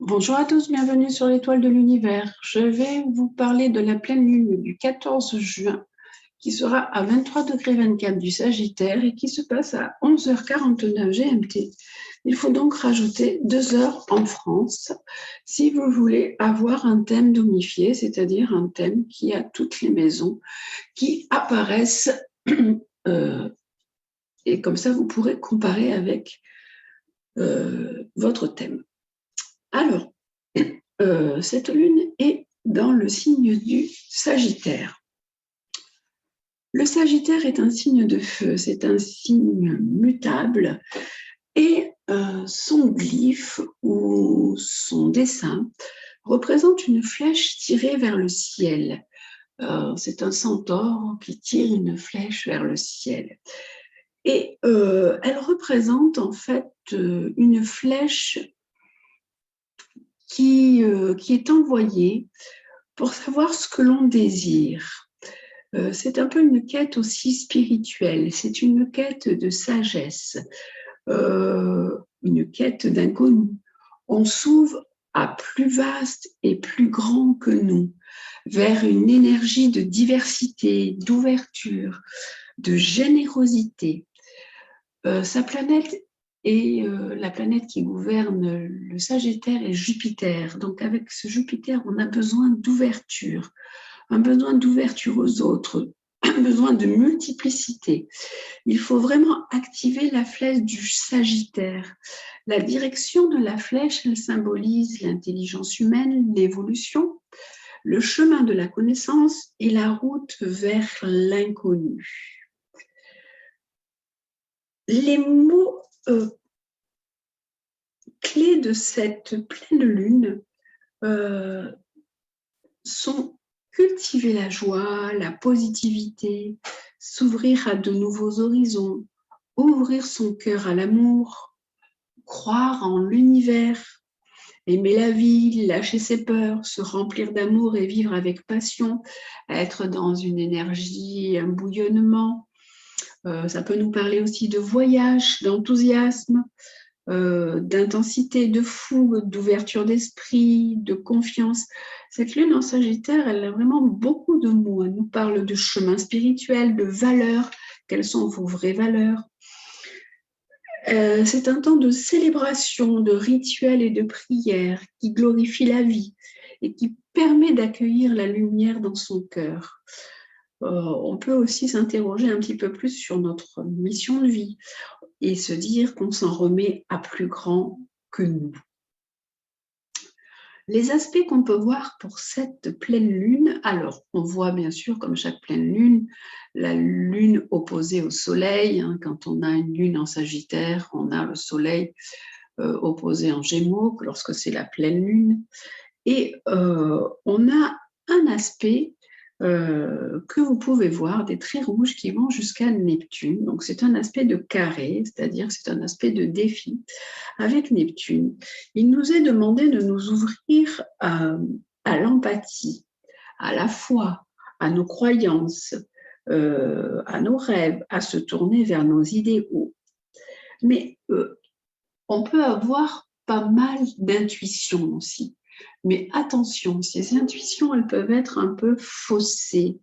Bonjour à tous, bienvenue sur l'Étoile de l'Univers. Je vais vous parler de la pleine lune du 14 juin qui sera à 23,24 du Sagittaire et qui se passe à 11h49 GMT. Il faut donc rajouter 2 heures en France si vous voulez avoir un thème domifié, c'est-à-dire un thème qui a toutes les maisons qui apparaissent et comme ça vous pourrez comparer avec votre thème. Alors, cette lune est dans le signe du Sagittaire. Le Sagittaire est un signe de feu, c'est un signe mutable et son glyphe ou son dessin représente une flèche tirée vers le ciel. C'est un centaure qui tire une flèche vers le ciel. Et elle représente en fait une flèche qui est envoyée pour savoir ce que l'on désire. C'est un peu une quête aussi spirituelle, c'est une quête de sagesse, une quête d'inconnu. On s'ouvre à plus vaste et plus grand que nous, vers une énergie de diversité, d'ouverture, de générosité. Sa planète et la planète qui gouverne le Sagittaire est Jupiter. Donc avec ce Jupiter, on a besoin d'ouverture, un besoin d'ouverture aux autres, un besoin de multiplicité. Il faut vraiment activer la flèche du Sagittaire. La direction de la flèche, elle symbolise l'intelligence humaine, l'évolution, le chemin de la connaissance et la route vers l'inconnu. Les mots clés de cette pleine lune sont cultiver la joie, la positivité, s'ouvrir à de nouveaux horizons, ouvrir son cœur à l'amour, croire en l'univers, aimer la vie, lâcher ses peurs, se remplir d'amour et vivre avec passion, être dans une énergie, un bouillonnement. Ça peut nous parler aussi de voyage, d'enthousiasme, d'intensité, de fougue, d'ouverture d'esprit, de confiance. Cette lune en Sagittaire, elle a vraiment beaucoup de mots. Elle nous parle de chemin spirituel, de valeurs. Quelles sont vos vraies valeurs? C'est un temps de célébration, de rituels et de prières qui glorifie la vie et qui permet d'accueillir la lumière dans son cœur. On peut aussi s'interroger un petit peu plus sur notre mission de vie et se dire qu'on s'en remet à plus grand que nous. Les aspects qu'on peut voir pour cette pleine lune, alors on voit bien sûr comme chaque pleine lune, la lune opposée au soleil. Quand on a une lune en Sagittaire, on a le soleil opposé en Gémeaux lorsque c'est la pleine lune. Et on a un aspect que vous pouvez voir, des traits rouges qui vont jusqu'à Neptune. Donc c'est un aspect de carré, c'est-à-dire c'est un aspect de défi avec Neptune. Il nous est demandé de nous ouvrir à l'empathie, à la foi, à nos croyances, à nos rêves, à se tourner vers nos idéaux. Mais on peut avoir pas mal d'intuitions aussi. Mais attention, ces intuitions, elles peuvent être un peu faussées.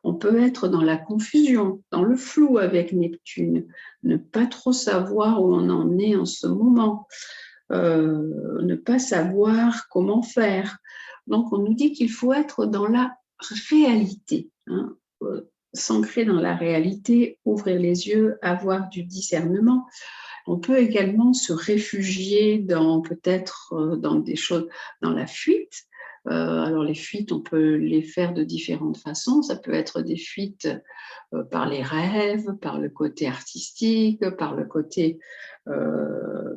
On peut être dans la confusion, dans le flou avec Neptune, ne pas trop savoir où on en est en ce moment, ne pas savoir comment faire. Donc, on nous dit qu'il faut être dans la réalité, s'ancrer dans la réalité, ouvrir les yeux, avoir du discernement. On peut également se réfugier dans peut-être dans des choses, dans la fuite. Alors les fuites, on peut les faire de différentes façons. Ça peut être des fuites par les rêves, par le côté artistique, par le côté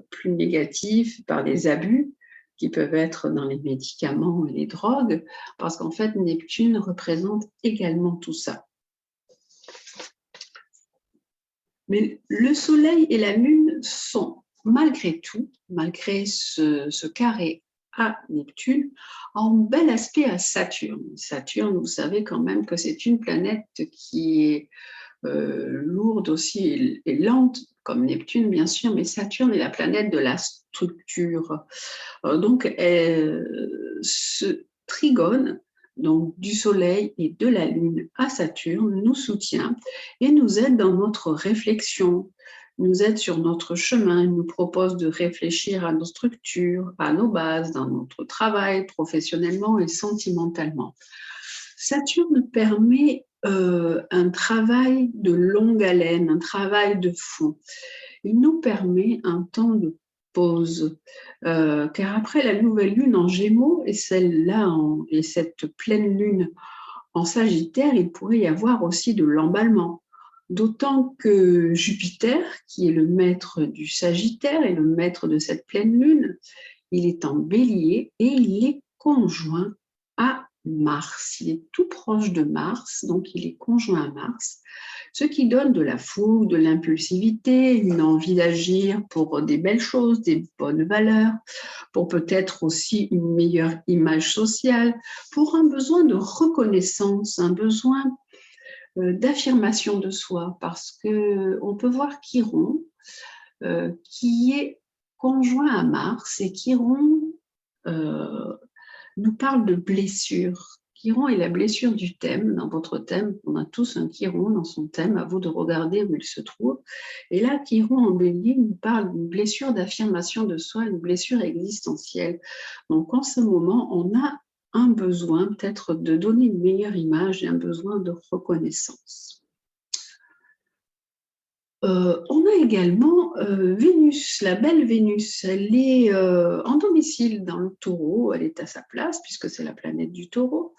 plus négatif, par les abus qui peuvent être dans les médicaments et les drogues, parce qu'en fait, Neptune représente également tout ça. Mais le Soleil et la Lune sont, malgré tout, malgré ce carré à Neptune, en bel aspect à Saturne. Saturne, vous savez quand même que c'est une planète qui est lourde aussi et lente, comme Neptune bien sûr, mais Saturne est la planète de la structure. Donc, ce trigone donc, du Soleil et de la Lune à Saturne nous soutient et nous aide dans notre réflexion, nous aide sur notre chemin, nous propose de réfléchir à nos structures, à nos bases, dans notre travail, professionnellement et sentimentalement. Saturne permet un travail de longue haleine, un travail de fond. Il nous permet un temps de pause, car après la nouvelle lune en Gémeaux et celle-là et cette pleine lune en Sagittaire, il pourrait y avoir aussi de l'emballement. D'autant que Jupiter, qui est le maître du Sagittaire et le maître de cette pleine lune, il est en Bélier et il est conjoint à Mars. Il est tout proche de Mars, donc il est conjoint à Mars, ce qui donne de la fougue, de l'impulsivité, une envie d'agir pour des belles choses, des bonnes valeurs, pour peut-être aussi une meilleure image sociale, pour un besoin de reconnaissance, un besoin d'affirmation de soi, parce qu'on peut voir Chiron, qui est conjoint à Mars, et Chiron nous parle de blessure. Chiron est la blessure du thème, dans votre thème. On a tous un Chiron dans son thème, à vous de regarder où il se trouve. Et là, Chiron en Bélier nous parle d'une blessure d'affirmation de soi, une blessure existentielle. Donc en ce moment, on a un besoin peut-être de donner une meilleure image et un besoin de reconnaissance. On a également Vénus, la belle Vénus. Elle est en domicile dans le Taureau, elle est à sa place puisque c'est la planète du Taureau,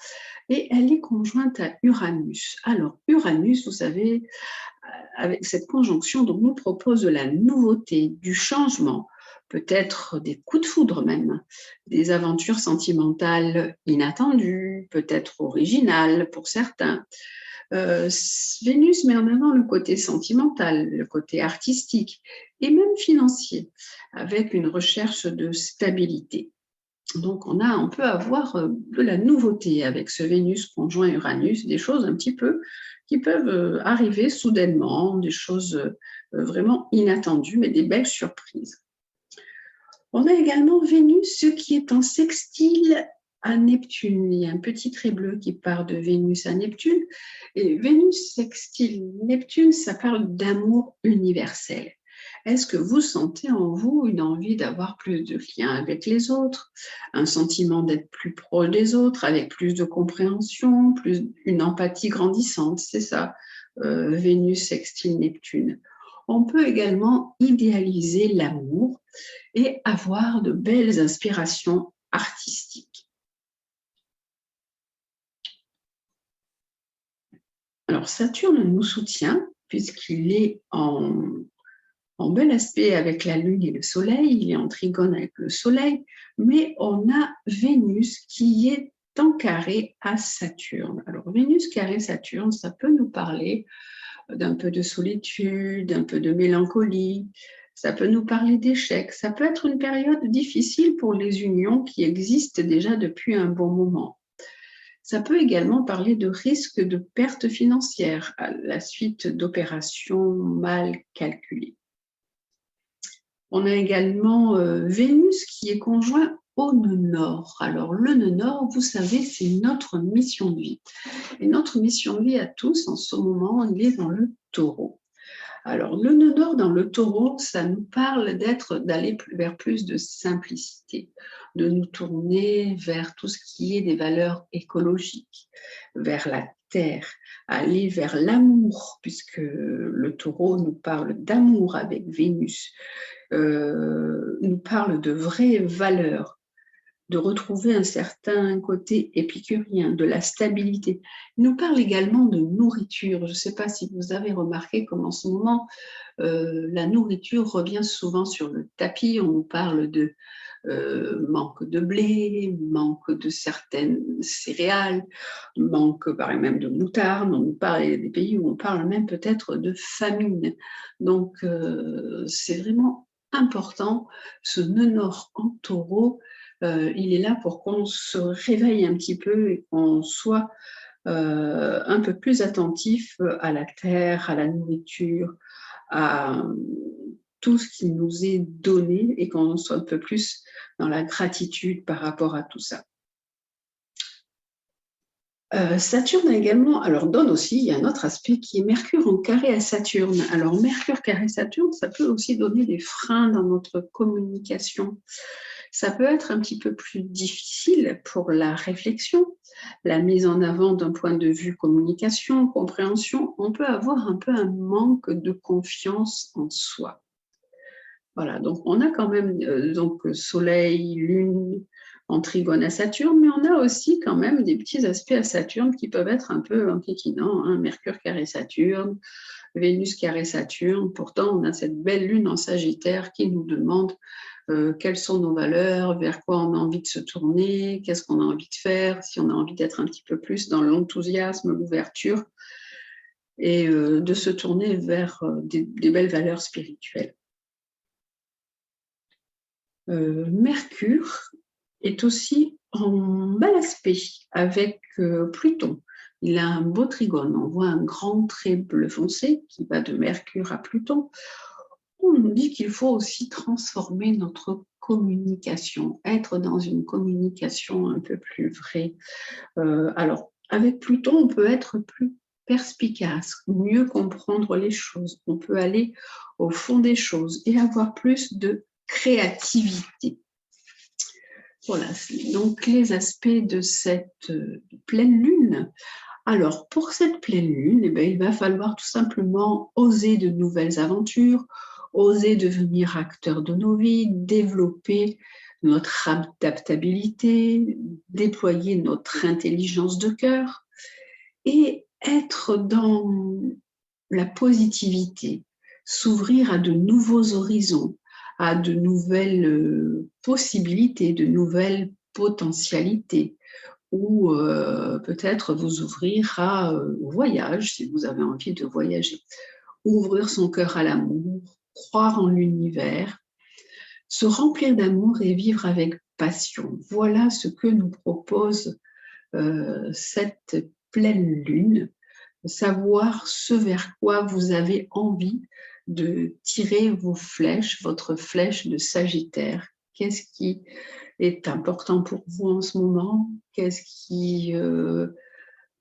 et elle est conjointe à Uranus. Alors Uranus, vous savez, avec cette conjonction, donc, nous propose de la nouveauté, du changement, peut-être des coups de foudre même, des aventures sentimentales inattendues, peut-être originales pour certains. Vénus met en avant le côté sentimental, le côté artistique et même financier, avec une recherche de stabilité. Donc on peut avoir de la nouveauté avec ce Vénus conjoint Uranus, des choses un petit peu qui peuvent arriver soudainement, des choses vraiment inattendues, mais des belles surprises. On a également Vénus, ce qui est en sextile à Neptune. Il y a un petit trait bleu qui part de Vénus à Neptune. Et Vénus sextile Neptune, ça parle d'amour universel. Est-ce que vous sentez en vous une envie d'avoir plus de liens avec les autres, un sentiment d'être plus proche des autres, avec plus de compréhension, une empathie grandissante? C'est ça, Vénus sextile Neptune. On peut également idéaliser l'amour et avoir de belles inspirations artistiques. Alors Saturne nous soutient puisqu'il est en bel aspect avec la Lune et le Soleil, il est en trigone avec le Soleil, mais on a Vénus qui est en carré à Saturne. Alors Vénus carré Saturne, ça peut nous parler d'un peu de solitude, d'un peu de mélancolie, ça peut nous parler d'échecs, ça peut être une période difficile pour les unions qui existent déjà depuis un bon moment. Ça peut également parler de risques de pertes financières à la suite d'opérations mal calculées. On a également Vénus qui est conjoint au nœud nord. Alors le nœud nord, vous savez, c'est notre mission de vie. Et notre mission de vie à tous, en ce moment, il est dans le Taureau. Alors, le nœud nord dans le Taureau, ça nous parle d'aller vers plus de simplicité, de nous tourner vers tout ce qui est des valeurs écologiques, vers la terre, aller vers l'amour, puisque le Taureau nous parle d'amour avec Vénus, nous parle de vraies valeurs, de retrouver un certain côté épicurien, de la stabilité. Il nous parle également de nourriture. Je ne sais pas si vous avez remarqué comme en ce moment, la nourriture revient souvent sur le tapis. On nous parle de manque de blé, manque de certaines céréales, manque par même de moutarde. On nous parle des pays où on parle même peut-être de famine. Donc, c'est vraiment important. Ce nœud nord en Taureau, il est là pour qu'on se réveille un petit peu et qu'on soit un peu plus attentif à la terre, à la nourriture, à tout ce qui nous est donné et qu'on soit un peu plus dans la gratitude par rapport à tout ça. Saturne également, alors donne aussi, il y a un autre aspect qui est Mercure en carré à Saturne. Alors Mercure carré Saturne, ça peut aussi donner des freins dans notre communication. Ça peut être un petit peu plus difficile pour la réflexion, la mise en avant d'un point de vue communication, compréhension. On peut avoir un peu un manque de confiance en soi. Voilà, donc on a quand même donc Soleil, Lune en trigone à Saturne, mais on a aussi quand même des petits aspects à Saturne qui peuvent être un peu inquiétants, hein. Mercure carré Saturne, Vénus carré Saturne. Pourtant, on a cette belle Lune en Sagittaire qui nous demande quelles sont nos valeurs, vers quoi on a envie de se tourner, qu'est-ce qu'on a envie de faire, si on a envie d'être un petit peu plus dans l'enthousiasme, l'ouverture, et de se tourner vers des belles valeurs spirituelles. Mercure est aussi en bel aspect avec Pluton. Il a un beau trigone, on voit un grand trait bleu foncé qui va de Mercure à Pluton. On nous dit qu'il faut aussi transformer notre communication, être dans une communication un peu plus vraie. Alors, avec Pluton, on peut être plus perspicace, mieux comprendre les choses. On peut aller au fond des choses et avoir plus de créativité. Voilà, donc les aspects de cette pleine lune. Alors, pour cette pleine lune, eh bien, il va falloir tout simplement oser de nouvelles aventures, oser devenir acteur de nos vies, développer notre adaptabilité, déployer notre intelligence de cœur et être dans la positivité, s'ouvrir à de nouveaux horizons, à de nouvelles possibilités, de nouvelles potentialités, ou peut-être vous ouvrir au voyage si vous avez envie de voyager. Ouvrir son cœur à l'amour, croire en l'univers, se remplir d'amour et vivre avec passion. Voilà ce que nous propose cette pleine lune. Savoir ce vers quoi vous avez envie de tirer vos flèches, votre flèche de Sagittaire. Qu'est-ce qui est important pour vous en ce moment? Qu'est-ce qui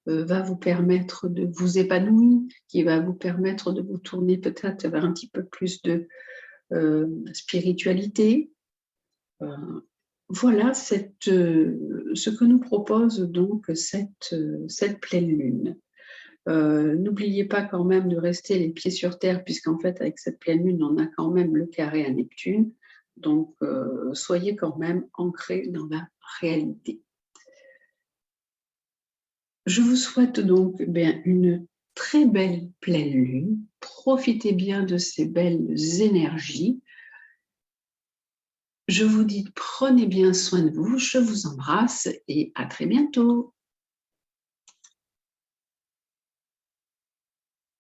va vous permettre de vous épanouir, qui va vous permettre de vous tourner peut-être vers un petit peu plus de spiritualité? Voilà ce que nous propose donc cette pleine lune. N'oubliez pas quand même de rester les pieds sur terre, puisqu'en fait, avec cette pleine lune, on a quand même le carré à Neptune. Donc, soyez quand même ancrés dans la réalité. Je vous souhaite donc une très belle pleine lune. Profitez bien de ces belles énergies. Je vous dis, prenez bien soin de vous. Je vous embrasse et à très bientôt.